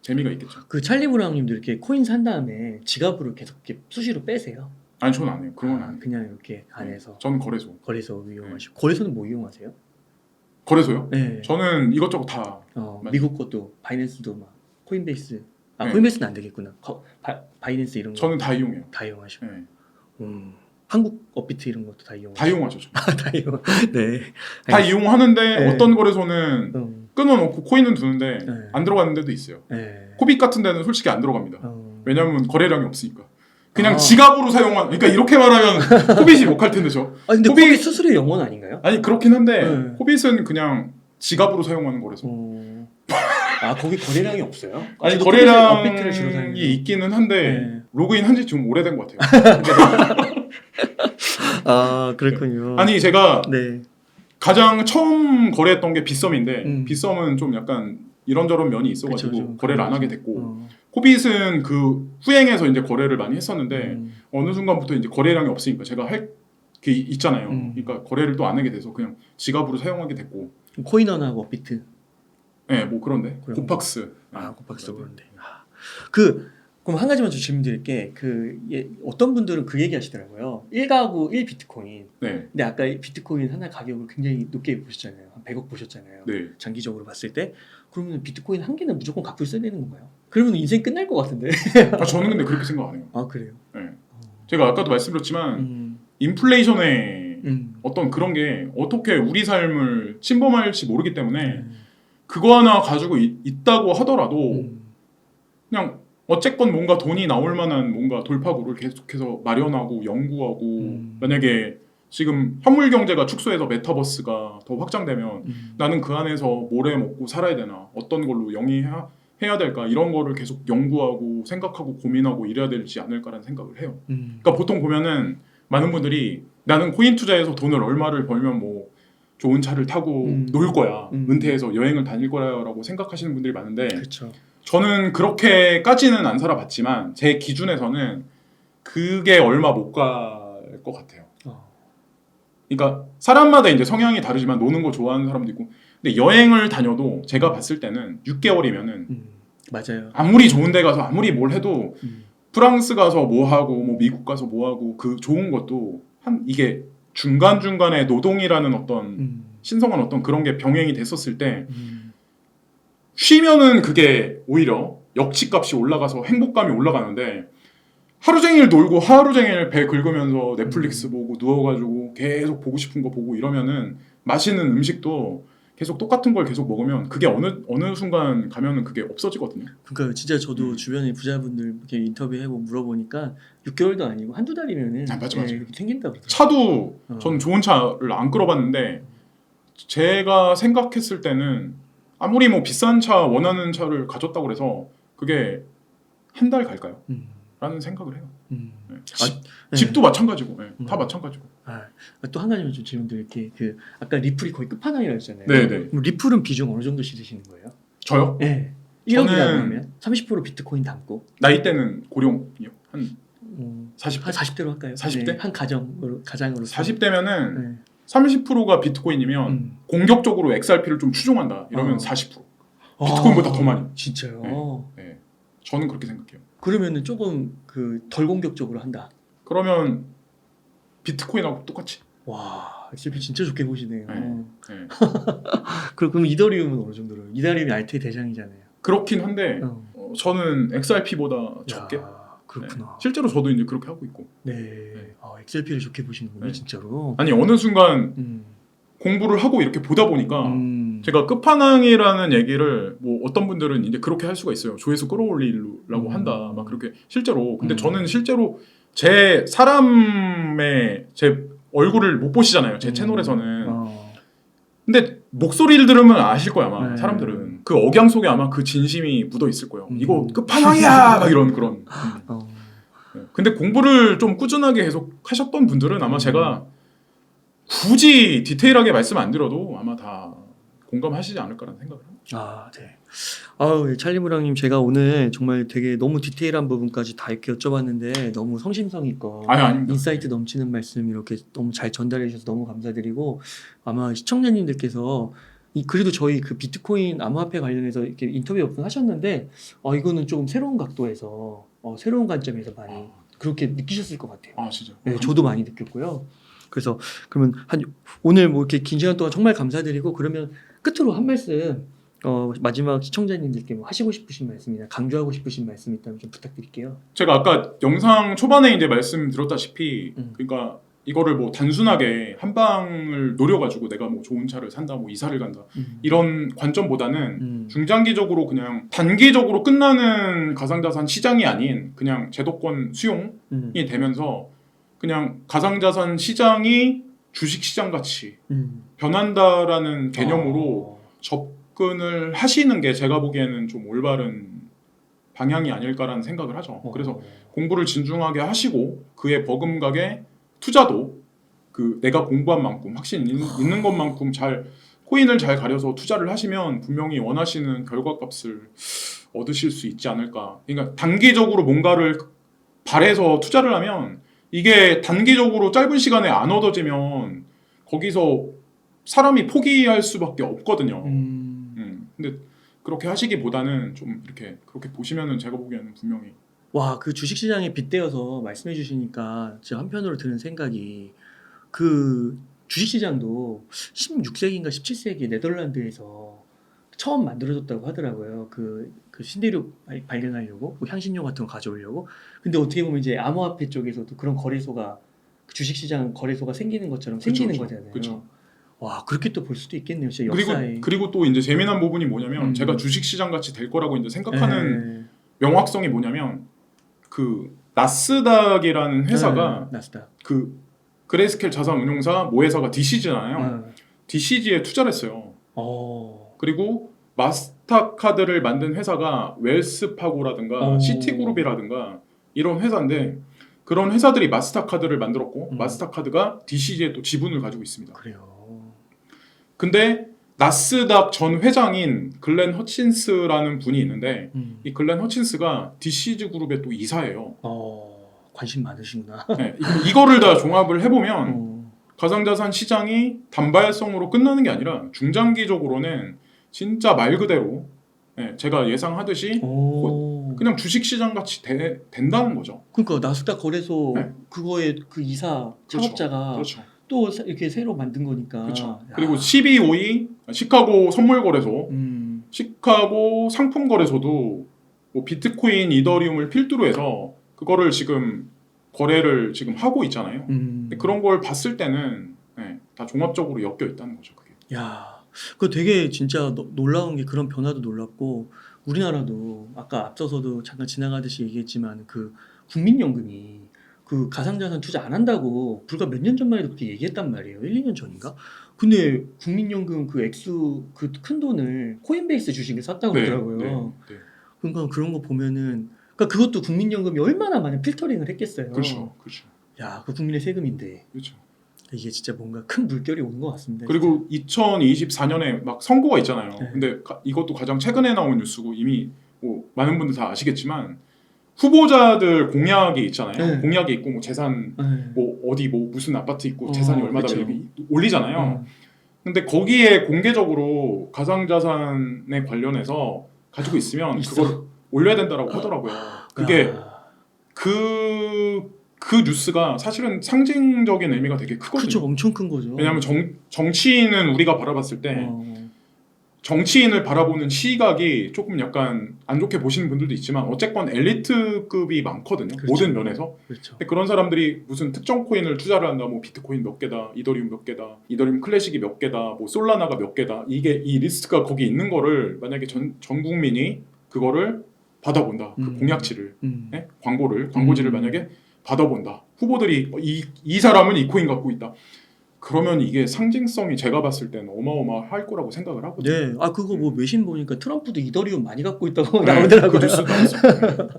재미가 있겠죠. 그 찰리 브라운님도 이렇게 코인 산 다음에 지갑으로 계속 이렇게 수시로 빼세요? 아니 저는 안 해요. 그건 안 해요. 그냥 이렇게 안에서. 저는 거래소. 거래소 이용하시고. 거래소는 뭐 이용하세요? 거래소요? 네. 저는 이것저것 다. 미국 것도 바이낸스도 막 코인베이스. 네. 코인베이스는 안 되겠구나. 바이낸스 이런 거. 저는 다 이용해요. 다 이용하시고. 네. 한국 업비트 이런 것도 다 이용. 다 이용하죠. 다 이용. 네. 다 이용하는데 네. 어떤 거래소는 끊어놓고 코인은 두는데 안 들어가는 데도 있어요. 코빗 같은 데는 솔직히 안 들어갑니다. 왜냐하면 거래량이 없으니까. 그냥 지갑으로 그러니까 이렇게 말하면 코빗이 욕할 텐데 저. 근데 코빗 수수료 영원 아닌가요? 아니 그렇긴 한데 코빗은 그냥 지갑으로 사용하는 거래소. 거기 거래량이 없어요? 아니 거래량이 있기는 한데 로그인 한지 좀 오래된 것 같아요. 그렇군요. 아니 제가 가장 처음 거래했던 게 빗썸인데 빗썸은 좀 약간 이런저런 면이 있어가지고 그쵸, 거래를 안 하게 됐고 코빗은 그 후행해서 이제 거래를 많이 했었는데 어느 순간부터 이제 거래량이 없으니까 제가 할 게 있잖아요. 그러니까 거래를 또 안 하게 돼서 그냥 지갑으로 사용하게 됐고. 코인원하고 업비트. 네, 뭐 그런데 고팍스. 고팍스 그런데. 그럼 한 가지만 좀 질문드릴 게 어떤 분들은 그 얘기 하시더라고요. 1가구 1비트코인. 네. 근데 아까 비트코인 하나 가격을 굉장히 높게 보셨잖아요. 한 100억 보셨잖아요. 네. 장기적으로 봤을 때. 그러면 비트코인 한 개는 무조건 갖고 있어야 되는 건가요? 그러면 인생 끝날 것 같은데. 저는 근데 그렇게 생각 안 해요. 그래요? 네. 제가 아까도 말씀드렸지만 인플레이션의 어떤 그런 게 어떻게 우리 삶을 침범할지 모르기 때문에 그거 하나 가지고 있다고 하더라도 그냥 어쨌건 뭔가 돈이 나올 만한 뭔가 돌파구를 계속해서 마련하고 연구하고 만약에 지금 화물 경제가 축소해서 메타버스가 더 확장되면 나는 그 안에서 뭘 해 먹고 살아야 되나 어떤 걸로 영위해야 될까 이런 거를 계속 연구하고 생각하고 고민하고 이래야 되지 않을까라는 생각을 해요. 그러니까 보통 보면은 많은 분들이 나는 코인 투자해서 돈을 얼마를 벌면 뭐 좋은 차를 타고 놀 거야 은퇴해서 여행을 다닐 거야라고 생각하시는 분들이 많은데 그쵸. 저는 그렇게까지는 안 살아봤지만 제 기준에서는 그게 얼마 못 갈 것 같아요. 그러니까 사람마다 이제 성향이 다르지만 노는 거 좋아하는 사람도 있고 근데 여행을 다녀도 제가 봤을 때는 6개월이면은 맞아요. 아무리 좋은 데 가서 아무리 뭘 해도 프랑스 가서 뭐 하고 뭐 미국 가서 뭐 하고 그 좋은 것도 이게 중간중간에 노동이라는 어떤 신성한 어떤 그런 게 병행이 됐었을 때 쉬면은 그게 오히려 역치값이 올라가서 행복감이 올라가는데 하루 종일 놀고 하루 종일 배 긁으면서 넷플릭스 보고 누워가지고 계속 보고 싶은 거 보고 이러면은 맛있는 음식도 계속 똑같은 걸 계속 먹으면 그게 어느 순간 가면은 그게 없어지거든요. 그러니까 진짜 저도 주변에 부자분들 이렇게 인터뷰하고 물어보니까 6개월도 아니고 한두 달이면은 맞아. 생긴다 그러더라고요. 차도 저는 좋은 차를 안 끌어봤는데 제가 생각했을 때는 아무리 뭐 비싼 차 원하는 차를 가졌다고 그래서 그게 한 달 갈까요? 라는 생각을 해요. 집도 마찬가지고 다 마찬가지고. 또 한 가지만 좀 질문드릴게. 아까 리플이 거의 끝판왕이라고 했잖아요. 네네. 그럼 리플은 비중 어느 정도 실으시는 거예요? 저요? 네. 1억이라고 하면 30% 비트코인 담고. 나이 때는 고령이요. 한 40대? 한 40대로 할까요? 40대? 네, 한 가정으로 40대면은 30%가 비트코인이면 공격적으로 XRP를 좀 추종한다. 이러면 40%. 비트코인보다 더 많이. 진짜요? 네. 저는 그렇게 생각해요. 그러면은 조금 덜 공격적으로 한다. 그러면 비트코인하고 똑같이. 와, XRP 진짜 좋게 보시네요. 네. 네. 그럼 이더리움은 어느 정도로? 이더리움이 알트의 대장이잖아요. 그렇긴 한데 저는 XRP보다 적게. 그렇구나. 네. 실제로 저도 이제 그렇게 하고 있고. 네. XRP를 좋게 보시는군요, 네. 진짜로. 아니 어느 순간 공부를 하고 이렇게 보다 보니까 제가 끝판왕이라는 얘기를 뭐 어떤 분들은 이제 그렇게 할 수가 있어요. 조회수 끌어올리려고 한다. 막 그렇게 실제로. 근데 저는 실제로 제 사람의 제 얼굴을 못 보시잖아요. 제 채널에서는. 근데 목소리를 들으면 아실 거야 아마. 네. 사람들은 그 억양 속에 아마 그 진심이 묻어 있을 거예요. 이거 끝판왕이야 막 이런 그런. 네. 근데 공부를 좀 꾸준하게 계속 하셨던 분들은 아마 제가 굳이 디테일하게 말씀 안 드려도 아마 다 공감하시지 않을까라는 생각을 합니다. 네. 아우, 찰리무랑님, 제가 오늘 정말 되게 너무 디테일한 부분까지 다 이렇게 여쭤봤는데 너무 성심성의껏 아닙니다. 인사이트 넘치는 말씀 이렇게 너무 잘 전달해 주셔서 너무 감사드리고, 아마 시청자님들께서 그래도 저희 그 비트코인 암호화폐 관련해서 이렇게 인터뷰 몇 번 하셨는데 이거는 조금 새로운 각도에서 새로운 관점에서 많이 그렇게 느끼셨을 것 같아요. 진짜. 네, 저도 많이 느꼈고요. 그래서 그러면 오늘 뭐 이렇게 긴 시간 동안 정말 감사드리고, 그러면 끝으로 한 말씀 마지막 시청자님들께 뭐 하시고 싶으신 말씀이나 강조하고 싶으신 말씀 있다면 좀 부탁드릴게요. 제가 아까 영상 초반에 이제 말씀드렸다시피 그러니까 이거를 뭐 단순하게 한 방을 노려가지고 내가 뭐 좋은 차를 산다, 뭐 이사를 간다 이런 관점보다는 중장기적으로 그냥 단기적으로 끝나는 가상자산 시장이 아닌 그냥 제도권 수용이 되면서 그냥 가상자산 시장이 주식시장 같이 변한다라는 개념으로 접근을 하시는 게 제가 보기에는 좀 올바른 방향이 아닐까라는 생각을 하죠. 그래서 공부를 진중하게 하시고 그에 버금가게 투자도 그 내가 공부한 만큼 확신 있는 것만큼 잘 코인을 잘 가려서 투자를 하시면 분명히 원하시는 결과값을 얻으실 수 있지 않을까. 그러니까 단기적으로 뭔가를 바래서 투자를 하면 이게 단기적으로 짧은 시간에 안 얻어지면 거기서 사람이 포기할 수밖에 없거든요. 근데 그렇게 하시기보다는 좀 이렇게 그렇게 보시면은 제가 보기에는 분명히 그 주식시장에 빗대어서 말씀해 주시니까 제가 한편으로 드는 생각이, 그 주식시장도 16세기인가 17세기 네덜란드에서 처음 만들어졌다고 하더라고요. 그 신대륙 발견하려고, 뭐 향신료 같은 거 가져오려고. 근데 어떻게 보면 이제 암호화폐 쪽에서도 그런 거래소가, 주식시장 거래소가 생기는 것처럼 생기는 거잖아요. 그쵸. 그렇게 또 볼 수도 있겠네요. 진짜 역사에. 그리고 또 이제 재미난 부분이 뭐냐면 제가 주식시장 같이 될 거라고 이제 생각하는 명확성이 뭐냐면 그 나스닥이라는 회사가 나스닥. 그 그레이스케일 자산운용사 모회사가 DCG잖아요. DCG에 투자를 했어요. 그리고 마스터카드를 만든 회사가 웰스파고라든가 시티그룹이라든가 이런 회사인데 그런 회사들이 마스터카드를 만들었고 마스터카드가 DCG에 또 지분을 가지고 있습니다. 그래요. 근데 나스닥 전 회장인 글렌 허친스라는 분이 있는데 이 글렌 허친스가 DCG 그룹의 또 이사예요. 관심 많으시구나. 네, 이거를 다 종합을 해보면 가상자산 시장이 단발성으로 끝나는 게 아니라 중장기적으로는 진짜 말 그대로 제가 예상하듯이 그냥 주식시장 같이 된다는 거죠. 그러니까 나스닥 거래소 그거의 그 이사 창업자가 또 이렇게 새로 만든 거니까. 그렇죠. 그리고 CBOE 시카고 선물거래소, 시카고 상품거래소도 뭐 비트코인, 이더리움을 필두로 해서 그거를 지금 거래를 지금 하고 있잖아요. 근데 그런 걸 봤을 때는 다 종합적으로 엮여 있다는 거죠. 그게. 그거 되게 진짜 놀라운 게, 그런 변화도 놀랍고, 우리나라도 아까 앞서서도 잠깐 지나가듯이 얘기했지만 그 국민연금이 그 가상자산 투자 안 한다고 불과 몇 년 전만 해도 그렇게 얘기했단 말이에요. 1, 2년 전인가? 근데 국민연금 그 큰 돈을 코인베이스 주식에 샀다고 그러더라고요. 그러니까 그런 거 보면은, 그러니까 그것도 국민연금이 얼마나 많은 필터링을 했겠어요. 그렇죠. 그 국민의 세금인데. 그렇죠. 이게 진짜 뭔가 큰 물결이 오는 것 같습니다. 그리고 2024년에 막 선거가 있잖아요. 근데 이것도 가장 최근에 나온 뉴스고 이미 뭐 많은 분들 다 아시겠지만 후보자들 공약이 있잖아요. 공약이 있고 뭐 재산 뭐 어디 뭐 무슨 아파트 있고 재산이 얼마다 이렇게 올리잖아요. 근데 거기에 공개적으로 가상자산에 관련해서 가지고 있으면 그걸 올려야 된다라고 하더라고요. 그게 그 그 뉴스가 사실은 상징적인 의미가 되게 크거든요. 그렇죠, 엄청 큰 거죠. 왜냐하면 정치인은 우리가 바라봤을 때 정치인을 바라보는 시각이 조금 약간 안 좋게 보시는 분들도 있지만 어쨌건 엘리트급이 많거든요. 그렇죠. 모든 면에서. 그렇죠. 근데 그런 사람들이 무슨 특정 코인을 투자를 한다. 뭐 비트코인 몇 개다, 이더리움 몇 개다, 이더리움 클래식이 몇 개다, 뭐 솔라나가 몇 개다. 이게 이 리스트가 거기 있는 거를 만약에 전 국민이 그거를 받아본다. 그 공약치를, 네? 광고지를 만약에 받아본다. 후보들이 이 사람은 이 코인 갖고 있다. 그러면 이게 상징성이 제가 봤을 때는 어마어마할 거라고 생각을 하거든요. 네, 아 그거 뭐 외신 보니까 트럼프도 이더리움 많이 갖고 있다고 네, 나오더라고요. 그 뉴스 나왔어요.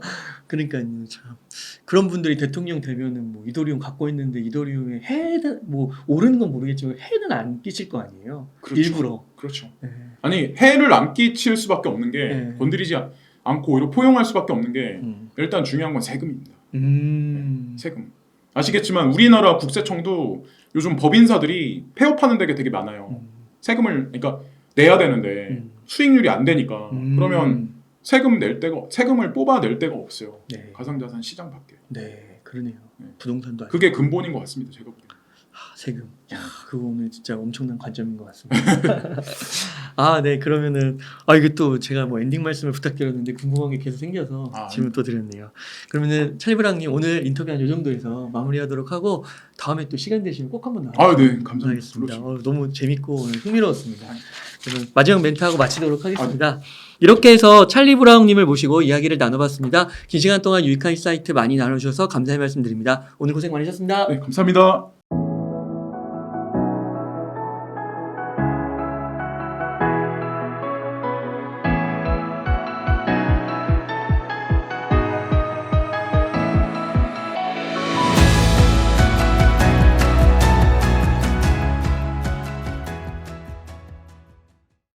그러니까요, 참 그런 분들이 대통령 되면은 뭐 이더리움 갖고 있는데 이더리움에 해는 뭐 오르는 건 모르겠지만 해는 안 끼칠 거 아니에요. 그렇죠. 일부러. 그렇죠. 네. 아니 해를 안 끼칠 수밖에 없는 게 네. 건드리지 않고 오히려 포용할 수밖에 없는 게 일단 중요한 건 세금입니다. 세금. 아시겠지만 우리나라 국세청도 요즘 법인사들이 폐업하는 데가 되게 많아요. 세금을 그러니까 내야 되는데 수익률이 안 되니까 그러면 세금을 뽑아낼 데가 없어요. 네. 가상자산 시장 밖에. 네, 그러네요. 네. 부동산도 그게 근본인 것 같습니다. 제가 보기엔. 세금. 야, 그거 오늘 진짜 엄청난 관점인 것 같습니다. 아, 네. 그러면은 이게 또 제가 뭐 엔딩 말씀을 부탁드렸는데 궁금한 게 계속 생겨서 질문 또 드렸네요. 그러면은 찰리브랑님 오늘 인터뷰 한 요 정도에서 마무리하도록 하고 다음에 또 시간 되시면 꼭 한번 나와주세요. 네, 감사합니다. 너무 재밌고 오늘 흥미로웠습니다. 그러면 마지막 멘트하고 마치도록 하겠습니다. 이렇게 해서 찰리 브라운님을 모시고 이야기를 나눠봤습니다. 긴 시간 동안 유익한 인사이트 많이 나눠주셔서 감사의 말씀드립니다. 오늘 고생 많으셨습니다. 네, 감사합니다.